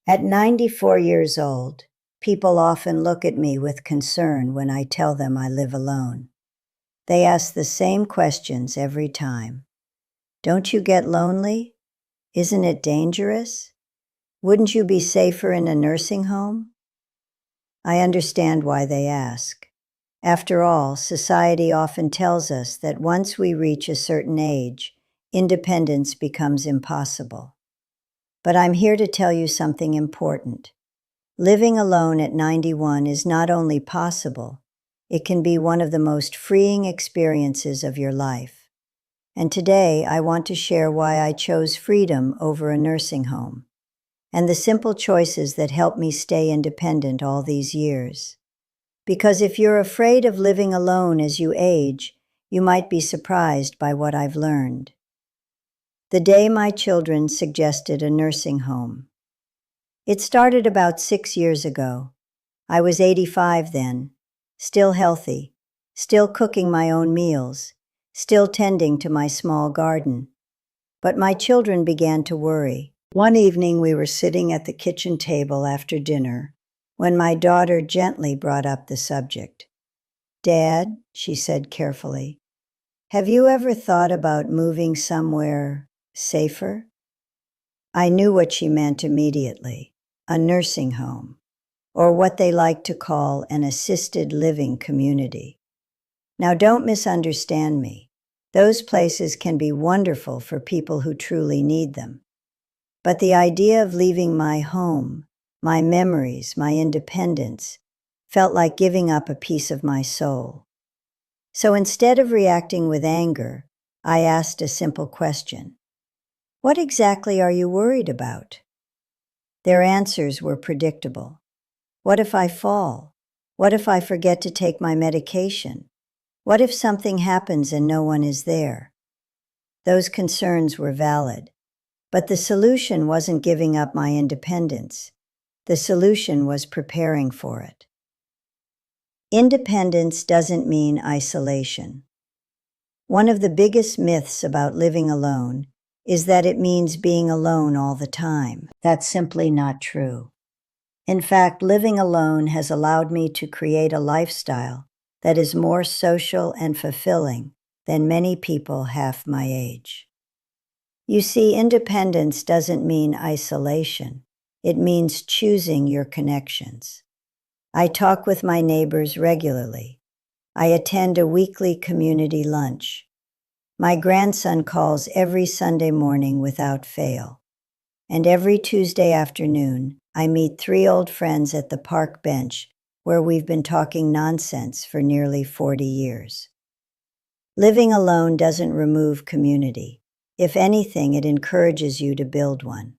At 94 years old, people often look at me with concern when I tell them I live alone. They ask the same questions every time. Don't you get lonely? Isn't it dangerous? Wouldn't you be safer in a nursing home? I understand why they ask. After all, society often tells us that once we reach a certain age, independence becomes impossible. But I'm here to tell you something important. Living alone at 91 is not only possible, it can be one of the most freeing experiences of your life. And today I want to share why I chose freedom over a nursing home, and the simple choices that helped me stay independent all these years. Because if you're afraid of living alone as you age, you might be surprised by what I've learned. The day my children suggested a nursing home. It started about 6 years ago. I was 85 then, still healthy, still cooking my own meals, still tending to my small garden. But my children began to worry. One evening we were sitting at the kitchen table after dinner when my daughter gently brought up the subject. "Dad," she said carefully, "have you ever thought about moving somewhere safer?" I knew what she meant immediately, a nursing home, or what they like to call an assisted living community. Now don't misunderstand me. Those places can be wonderful for people who truly need them. But the idea of leaving my home, my memories, my independence, felt like giving up a piece of my soul. So instead of reacting with anger, I asked a simple question. What exactly are you worried about? Their answers were predictable. What if I fall? What if I forget to take my medication? What if something happens and no one is there? Those concerns were valid, but the solution wasn't giving up my independence. The solution was preparing for it. Independence doesn't mean isolation. One of the biggest myths about living alone is that it means being alone all the time. That's simply not true. In fact, living alone has allowed me to create a lifestyle that is more social and fulfilling than many people half my age. You see, independence doesn't mean isolation. It means choosing your connections. I talk with my neighbors regularly. I attend a weekly community lunch. My grandson calls every Sunday morning without fail. And every Tuesday afternoon, I meet 3 old friends at the park bench where we've been talking nonsense for nearly 40 years. Living alone doesn't remove community. If anything, it encourages you to build one.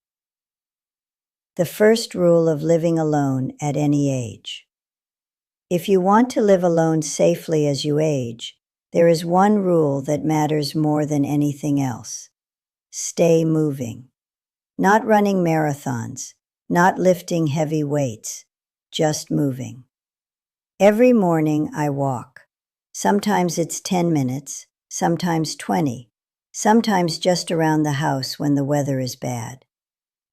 The first rule of living alone at any age. If you want to live alone safely as you age, there is one rule that matters more than anything else. Stay moving. Not running marathons, not lifting heavy weights, just moving. Every morning I walk. Sometimes it's 10 minutes, sometimes 20, sometimes just around the house when the weather is bad.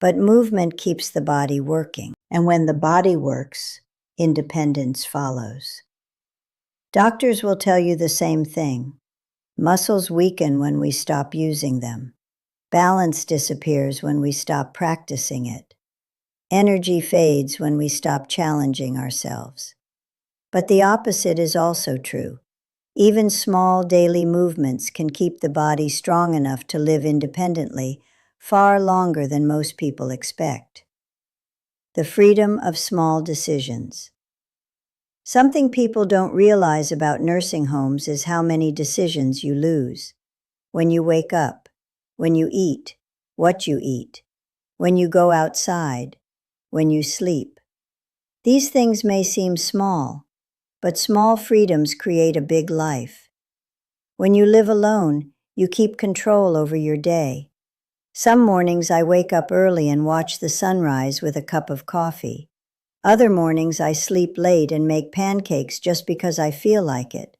But movement keeps the body working, and when the body works, independence follows. Doctors will tell you the same thing. Muscles weaken when we stop using them. Balance disappears when we stop practicing it. Energy fades when we stop challenging ourselves. But the opposite is also true. Even small daily movements can keep the body strong enough to live independently far longer than most people expect. The freedom of small decisions. Something people don't realize about nursing homes is how many decisions you lose. When you wake up, when you eat, what you eat, when you go outside, when you sleep. These things may seem small, but small freedoms create a big life. When you live alone, you keep control over your day. Some mornings I wake up early and watch the sunrise with a cup of coffee. Other mornings I sleep late and make pancakes just because I feel like it.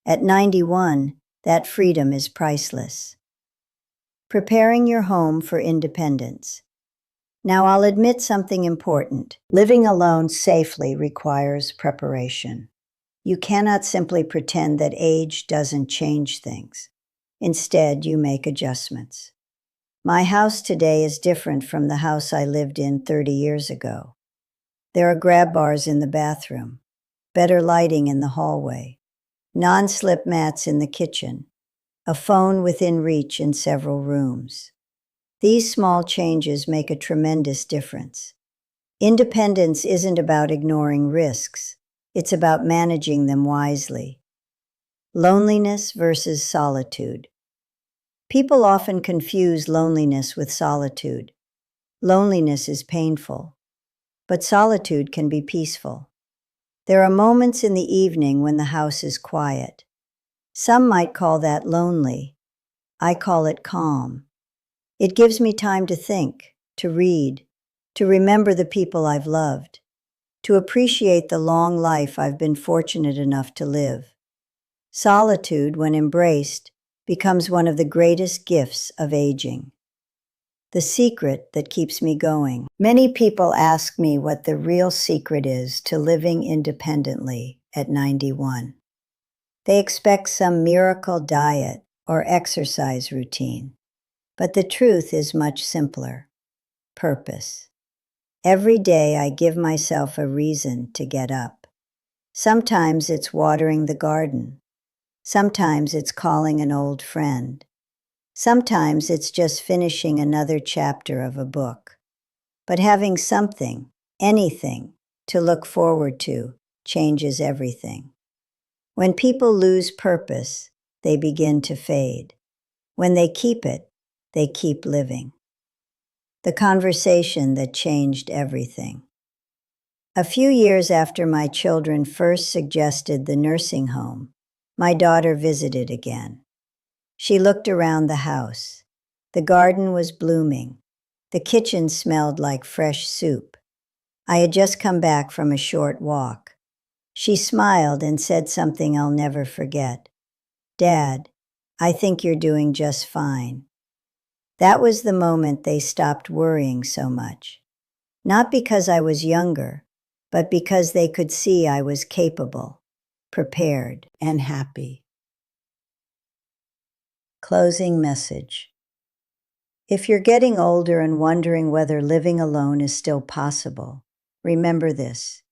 At 91, that freedom is priceless. Preparing your home for independence. Now I'll admit something important. Living alone safely requires preparation. You cannot simply pretend that age doesn't change things. Instead, you make adjustments. My house today is different from the house I lived in 30 years ago. There are grab bars in the bathroom, better lighting in the hallway, non-slip mats in the kitchen, a phone within reach in several rooms. These small changes make a tremendous difference. Independence isn't about ignoring risks. It's about managing them wisely. Loneliness versus solitude. People often confuse loneliness with solitude. Loneliness is painful, but solitude can be peaceful. There are moments in the evening when the house is quiet. Some might call that lonely. I call it calm. It gives me time to think, to read, to remember the people I've loved, to appreciate the long life I've been fortunate enough to live. Solitude, when embraced, becomes one of the greatest gifts of aging. The secret that keeps me going. Many people ask me what the real secret is to living independently at 91. They expect some miracle diet or exercise routine. But the truth is much simpler. Purpose. Every day I give myself a reason to get up. Sometimes it's watering the garden. Sometimes it's calling an old friend. Sometimes it's just finishing another chapter of a book. But having something, anything, to look forward to changes everything. When people lose purpose, they begin to fade. When they keep it, they keep living. The conversation that changed everything. A few years after my children first suggested the nursing home, my daughter visited again. She looked around the house. The garden was blooming. The kitchen smelled like fresh soup. I had just come back from a short walk. She smiled and said something I'll never forget. "Dad, I think you're doing just fine." That was the moment they stopped worrying so much. Not because I was younger, but because they could see I was capable, prepared, and happy. Closing message. If you're getting older and wondering whether living alone is still possible, remember this.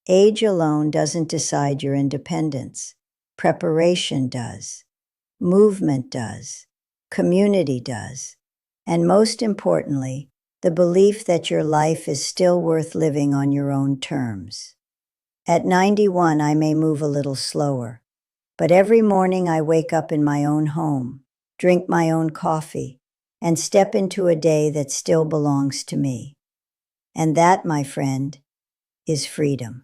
Age alone doesn't decide your independence. Preparation does. Movement does. Community does. And most importantly, the belief that your life is still worth living on your own terms. At 91, I may move a little slower, but every morning I wake up in my own home, drink my own coffee, and step into a day that still belongs to me. And that, my friend, is freedom.